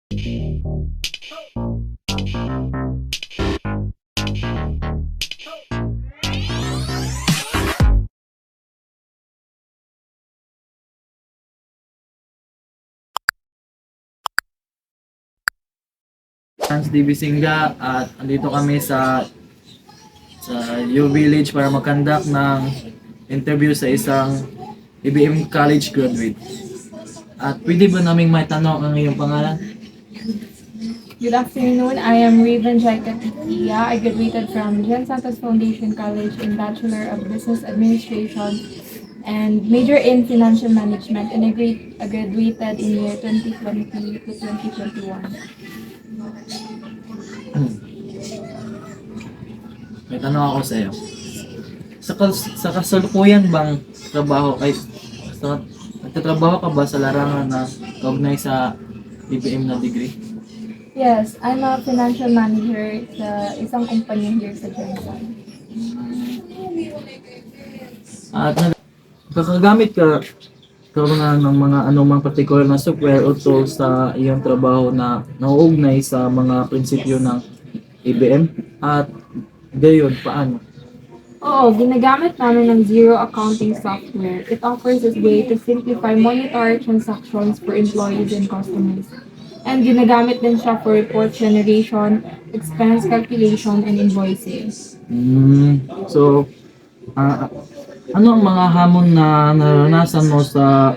Hans DB Singa at andito kami sa U Village para mag-conduct ng interview sa isang ABM College graduate. At pwede ba naming may tanong ang iyong pangalan? Good afternoon. I am Raven Jaika Tikia. I graduated from Jen Santos Foundation College in Bachelor of Business Administration and major in Financial Management, and I graduated in year 2020 to 2021. May tanong ako sa iyo. Sa kasalukuyan bang trabaho nagtatrabaho ka ba sa larangan na kaugnay sa BBM na degree? Yes, I'm a financial manager sa isang kumpanya here sa Jensen. At nakakagamit ka karoon ng mga anumang particular na software o tools sa iyong trabaho na nauugnay sa mga prinsipyo ng ABM? At gayon, paano? Oo, ginagamit namin ng Zero Accounting software. It offers a way to simplify monitor transactions for employees and customers. And ginagamit din siya for report generation, expense calculation, and invoicing. So, ano ang mga hamon na naranasan mo sa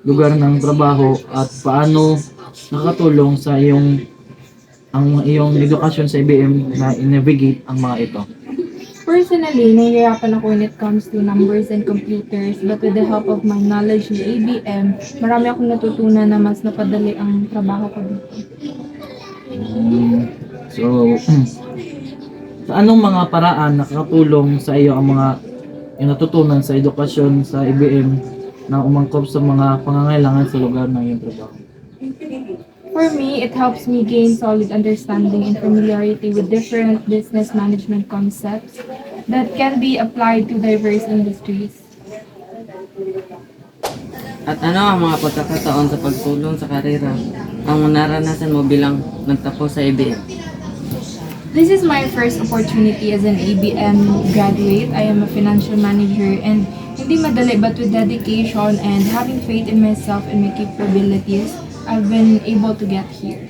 lugar ng trabaho at paano nakatulong sa iyong edukasyon sa IBM na i-navigate ang mga ito? Personally, nahihirapan ako when it comes to numbers and computers, but with the help of my knowledge ng ABM, marami akong natutunan na mas napadali ang trabaho ko dito. So, sa anong mga paraan nakakatulong sa iyo ang mga yung natutunan sa edukasyon sa IBM na umangkop sa mga pangangailangan sa lugar ng iyong trabaho? For me, it helps me gain solid understanding and familiarity with different business management concepts that can be applied to diverse industries. At ano ang mga pagkakataon sa pagtulong sa karera ang naranasan mo bilang nagtapos sa ABM? This is my first opportunity as an ABM graduate. I am a financial manager, and hindi madali, but with dedication and having faith in myself and my capabilities, I've been able to get here.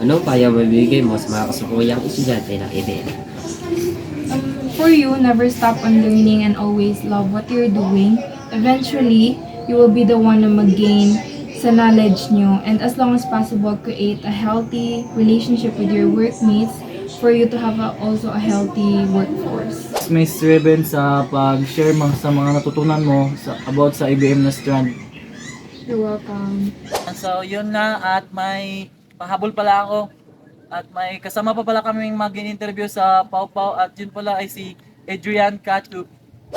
Ano kaya mabibigay mo sa mga kasukuyang estudyante ng ABM? For you, never stop on learning and always love what you're doing. Eventually, you will be the one na mag-gain sa knowledge nyo, and as long as possible, create a healthy relationship with your workmates for you to have also a healthy workforce. Miss Raven, sa pag-share sa mga natutunan mo about sa IBM na strand. You're welcome. So yun na, at may pahabol pala ako at may kasama pa pala kaming mag-interview sa Pau Pau, at yun pala ay si Adrian Catu.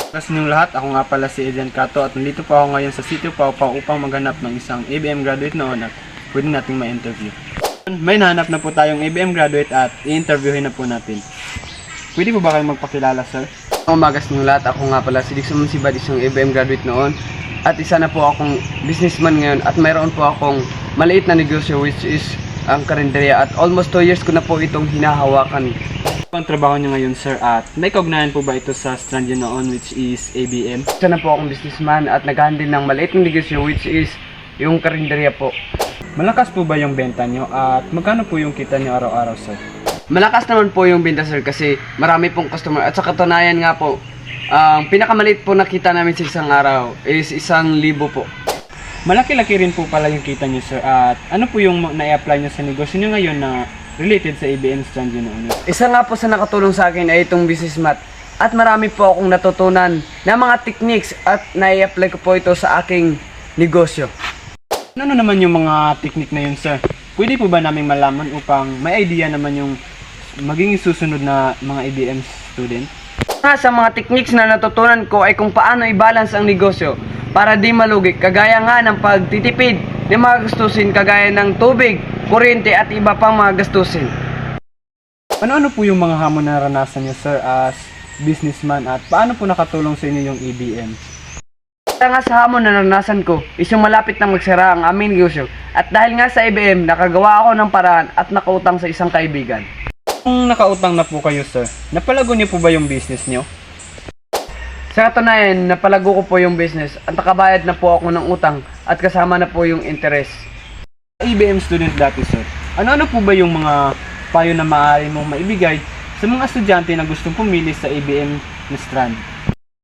Kasi ninyong lahat, ako nga pala si Adrian Cato at nandito po ako ngayon sa City of Pau Pau upang maghanap ng isang ABM graduate noon at pwede nating ma-interview. May nahanap na po tayong ABM graduate at i-interviewin na po natin. Pwede po ba kayong magpakilala, sir? Umagas ng lahat, ako nga pala si Dixon Monsibad, isang ABM graduate noon. At isa na po akong businessman ngayon at mayroon po akong maliit na negosyo which is ang karinderya at almost 2 years ko na po itong hinahawakan. Ang trabaho niyo ngayon, sir, at may kaugnayan po ba ito sa strand yun noon which is ABM? Isa na po akong businessman at nag-handle ng maliit na negosyo which is yung karinderya po. Malakas po ba yung benta niyo at magkano po yung kita niyo araw-araw, sir? Malakas naman po yung benta, sir, kasi marami pong customer at sa katunayan nga po, ang pinakamaliit po nakita namin sa isang araw is 1,000 po. Malaki-laki rin po pala yung kita niyo, sir, at ano po yung na-apply niyo sa negosyo niyo ngayon na related sa ABM strand yun noon? Isa nga po sa nakatulong sa akin ay itong business math at marami po akong natutunan na mga techniques at na-apply ko po ito sa aking negosyo. Ano naman yung mga technique na yun, sir? Pwede po ba namin malaman upang may idea naman yung magiging susunod na mga ABM student? Sa mga techniques na natutunan ko ay kung paano i-balance ang negosyo para di malugi, kagaya nga ng pagtitipid ng mga gastusin kagaya ng tubig, kuryente at iba pang mga gastusin. Ano-ano po yung mga hamon na naranasan niyo, sir, as businessman at paano po nakatulong sa inyo yung ABM? Kaya nga sa hamon na naranasan ko is yung malapit na magsara ang aming negosyo. At dahil nga sa ABM, nakagawa ako ng paraan at nakautang sa isang kaibigan. Kung nakautang na po kayo, sir, napalago niyo po ba yung business niyo? Sa katunayan, napalago ko po yung business at nakabayad na po ako ng utang at kasama na po yung interest. ABM student dati, sir, ano-ano po ba yung mga payo na maaari mong maibigay sa mga estudyante na gustong pumili sa ABM na strand?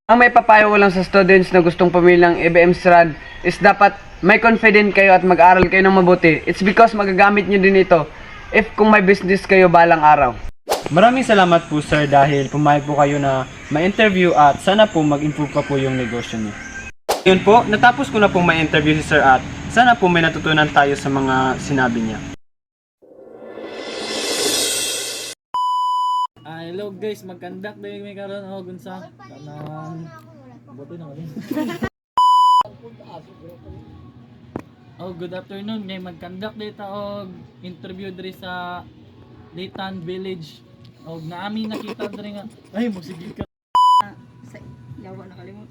Ang may papayo ko lang sa students na gustong pumili ng ABM strand is dapat may confident kayo at mag-aral kayo ng mabuti. It's because magagamit nyo din ito if kung may business kayo balang araw. Maraming salamat po, sir, dahil pumayag po kayo na ma-interview at sana po mag-improve pa po yung negosyo niyo. Yun po, natapos ko na po ma-interview si sir at sana po may natutunan tayo sa mga sinabi niya. Hello guys, mag-conduct din may karon ako gunsa. Kanang buti na kami. Oh, good afternoon. Ngay mag-conduct dito og interview diri sa Litan Village. Og naami nakita diri nga ay mo sige ka. Yawa na kalimot.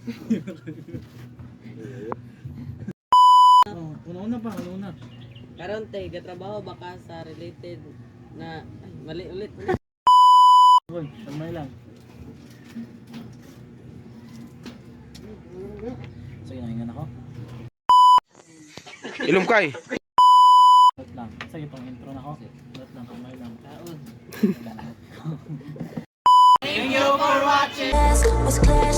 Oh, una pa, una. Karon tay gatrabaho baka sa related na ay, mali ulit. Hoy, kamay lang. Sige, nahingan ako. Ilom kay. Wait lang. Sige, pang intro na ako. Wait lang, kamay lang. Taon. Was clear